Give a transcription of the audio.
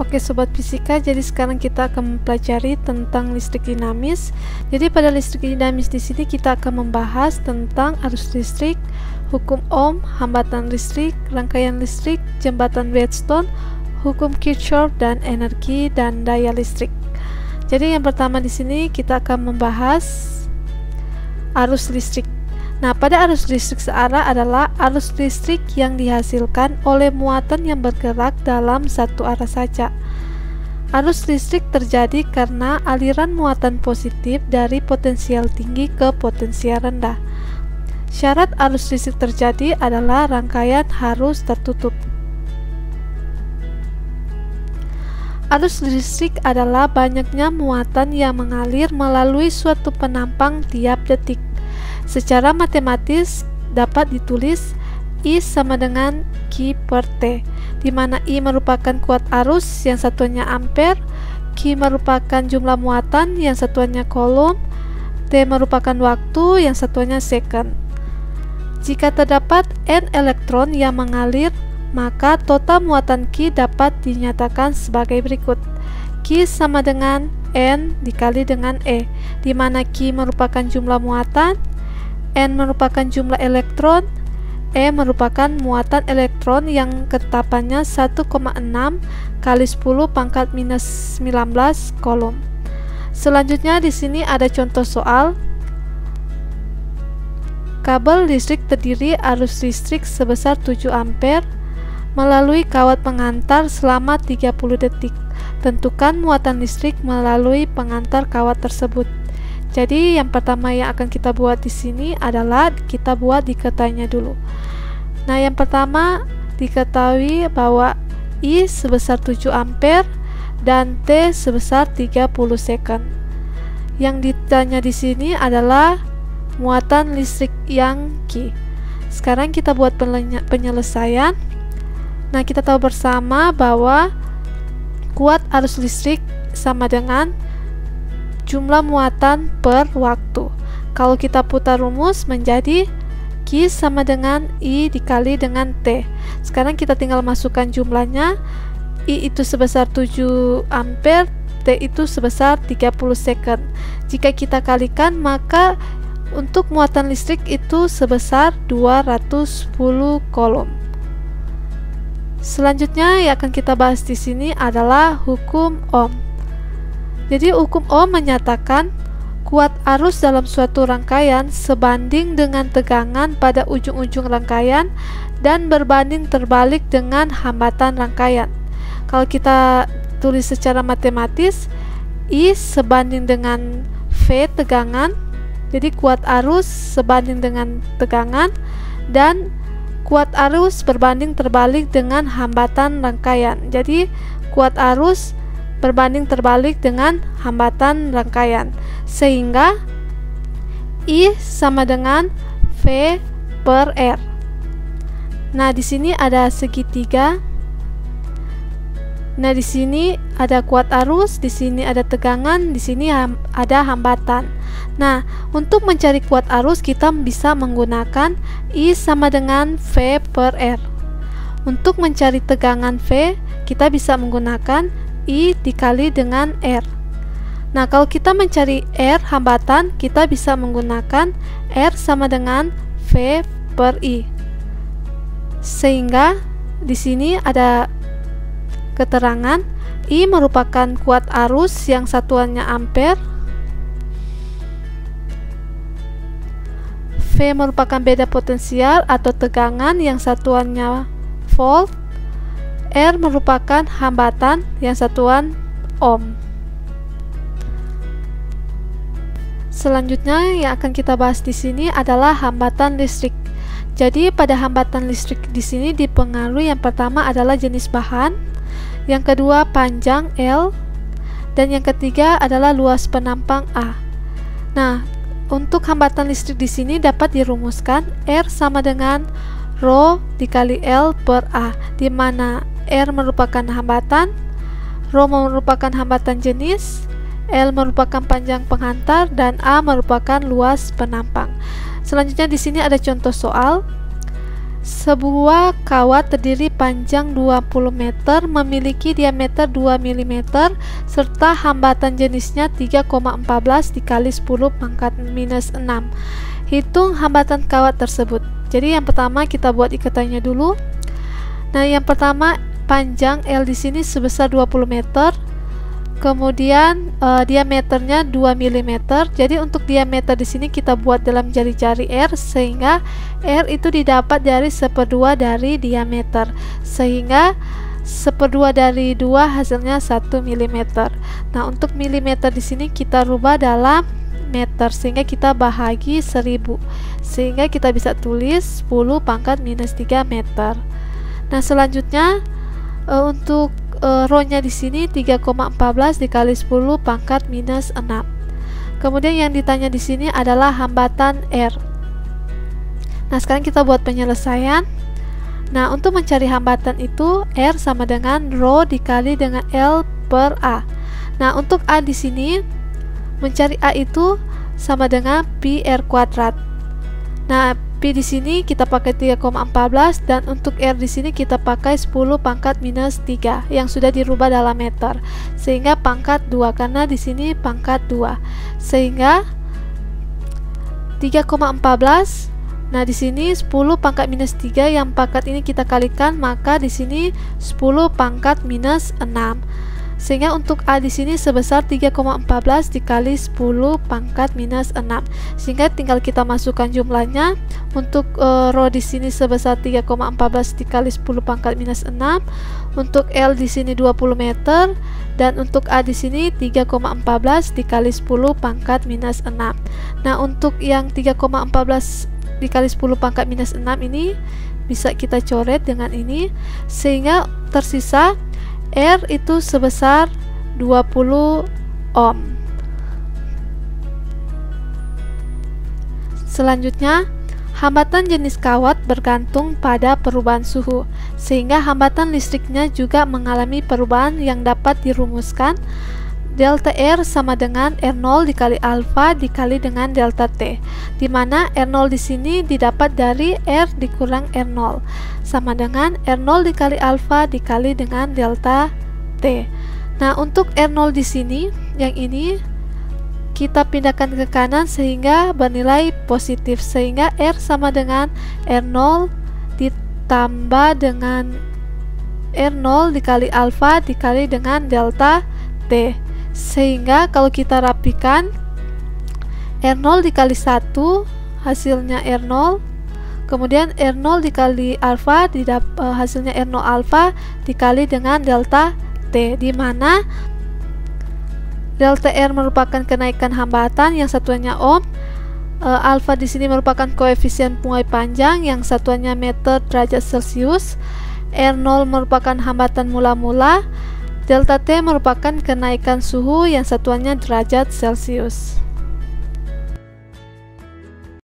Oke sobat fisika, jadi sekarang kita akan mempelajari tentang listrik dinamis. Jadi pada listrik dinamis di sini kita akan membahas tentang arus listrik, hukum Ohm, hambatan listrik, rangkaian listrik, jembatan Wheatstone, hukum Kirchhoff, dan energi dan daya listrik. Jadi yang pertama di sini kita akan membahas arus listrik. Nah, pada arus listrik searah adalah arus listrik yang dihasilkan oleh muatan yang bergerak dalam satu arah saja. Arus listrik terjadi karena aliran muatan positif dari potensial tinggi ke potensial rendah. Syarat arus listrik terjadi adalah rangkaian harus tertutup. Arus listrik adalah banyaknya muatan yang mengalir melalui suatu penampang tiap detik. Secara matematis dapat ditulis I sama dengan Q per T, di mana I merupakan kuat arus yang satuannya ampere, Q merupakan jumlah muatan yang satuannya coulomb, T merupakan waktu yang satuannya second. Jika terdapat N elektron yang mengalir, maka total muatan Q dapat dinyatakan sebagai berikut. Q sama dengan N dikali dengan E, di mana Q merupakan jumlah muatan, N merupakan jumlah elektron, E merupakan muatan elektron yang ketetapannya 1,6 kali 10 pangkat minus 19 coulomb. Selanjutnya di sini ada contoh soal. Kabel listrik terdiri arus listrik sebesar 7 ampere melalui kawat pengantar selama 30 detik. Tentukan muatan listrik melalui pengantar kawat tersebut. Jadi yang pertama yang akan kita buat di sini adalah kita buat diketanya dulu. Nah, yang pertama diketahui bahwa I sebesar 7 ampere dan T sebesar 30 second. Yang ditanya di sini adalah muatan listrik yang Q. Sekarang kita buat penyelesaian. Nah, kita tahu bersama bahwa kuat arus listrik sama dengan jumlah muatan per waktu. Kalau kita putar rumus menjadi Q sama dengan I dikali dengan T. Sekarang kita tinggal masukkan jumlahnya. I itu sebesar 7 ampere, T itu sebesar 30 second. Jika kita kalikan, maka untuk muatan listrik itu sebesar 210 coulomb. Selanjutnya yang akan kita bahas di sini adalah hukum Ohm. Jadi hukum Ohm menyatakan kuat arus dalam suatu rangkaian sebanding dengan tegangan pada ujung-ujung rangkaian dan berbanding terbalik dengan hambatan rangkaian. Kalau kita tulis secara matematis, I sebanding dengan V tegangan, jadi kuat arus sebanding dengan tegangan, dan kuat arus berbanding terbalik dengan hambatan rangkaian. Jadi kuat arus berbanding terbalik dengan hambatan rangkaian, sehingga I sama dengan V per R. Nah, di sini ada segitiga. Nah, di sini ada kuat arus, di sini ada tegangan, di sini ada hambatan. Nah, untuk mencari kuat arus kita bisa menggunakan I sama dengan V per R. Untuk mencari tegangan V, kita bisa menggunakan I dikali dengan R. Nah, kalau kita mencari R hambatan, kita bisa menggunakan R sama dengan V per I. Sehingga di sini ada keterangan I merupakan kuat arus yang satuannya ampere, V merupakan beda potensial atau tegangan yang satuannya volt, R merupakan hambatan yang satuan ohm. Selanjutnya yang akan kita bahas di sini adalah hambatan listrik. Jadi pada hambatan listrik di sini dipengaruhi yang pertama adalah jenis bahan, yang kedua panjang L, dan yang ketiga adalah luas penampang A. Nah, untuk hambatan listrik di sini dapat dirumuskan R sama dengan Rho dikali L per A, di mana R merupakan hambatan, Rho merupakan hambatan jenis, L merupakan panjang penghantar, dan A merupakan luas penampang. Selanjutnya di sini ada contoh soal. Sebuah kawat terdiri panjang 20 meter, memiliki diameter 2 mm, serta hambatan jenisnya 3,14 dikali 10 pangkat minus 6. Hitung hambatan kawat tersebut. Jadi yang pertama kita buat ikatannya dulu. Nah, yang pertama panjang L di sini sebesar 20 meter. Kemudian diameternya 2 mm. Jadi untuk diameter di sini kita buat dalam jari-jari R, sehingga R itu didapat dari 1/2 dari diameter, sehingga 1/2 dari 2 hasilnya 1 mm. Nah, untuk milimeter di sini kita rubah dalam meter, sehingga kita bahagi 1000, sehingga kita bisa tulis 10 pangkat minus 3 meter. Nah, selanjutnya untuk rho-nya di sini 3,14 dikali 10 pangkat minus 6. Kemudian yang ditanya di sini adalah hambatan R. Nah, sekarang kita buat penyelesaian. Nah, untuk mencari hambatan itu R sama dengan rho dikali dengan L per A. Nah, untuk A di sini mencari A itu sama dengan pi R kuadrat. Nah, pi di sini kita pakai 3,14 dan untuk R di sini kita pakai 10 pangkat minus 3 yang sudah dirubah dalam meter, sehingga pangkat 2 karena di sini pangkat 2. Sehingga 3,14. Nah, di sini 10 pangkat minus 3 yang pangkat ini kita kalikan, maka di sini 10 pangkat minus 6. Sehingga untuk A di sini sebesar 3,14 dikali 10 pangkat minus 6. Sehingga tinggal kita masukkan jumlahnya. Untuk rho di sini sebesar 3,14 dikali 10 pangkat minus 6. Untuk L di sini 20 meter dan untuk A di sini 3,14 dikali 10 pangkat minus 6. Nah, untuk yang 3,14 dikali 10 pangkat minus 6 ini bisa kita coret dengan ini, sehingga tersisa R itu sebesar 20 ohm. Selanjutnya, hambatan jenis kawat bergantung pada perubahan suhu, sehingga hambatan listriknya juga mengalami perubahan yang dapat dirumuskan. Delta R sama dengan R0 dikali alfa dikali dengan delta T, di mana R0 di sini didapat dari R dikurang R0 sama dengan R0 dikali alfa dikali dengan delta T. Nah, untuk R0 di sini yang ini kita pindahkan ke kanan sehingga bernilai positif, sehingga R sama dengan R0 ditambah dengan R0 dikali alfa dikali dengan delta T. Sehingga kalau kita rapikan, R0 dikali 1 hasilnya R0, kemudian R0 dikali alfa hasilnya R0 alfa dikali dengan delta T, di mana delta R merupakan kenaikan hambatan yang satuannya ohm, alfa di sini merupakan koefisien penguai panjang yang satuannya meter derajat Celcius, R0 merupakan hambatan mula-mula, delta T merupakan kenaikan suhu yang satuannya derajat Celcius.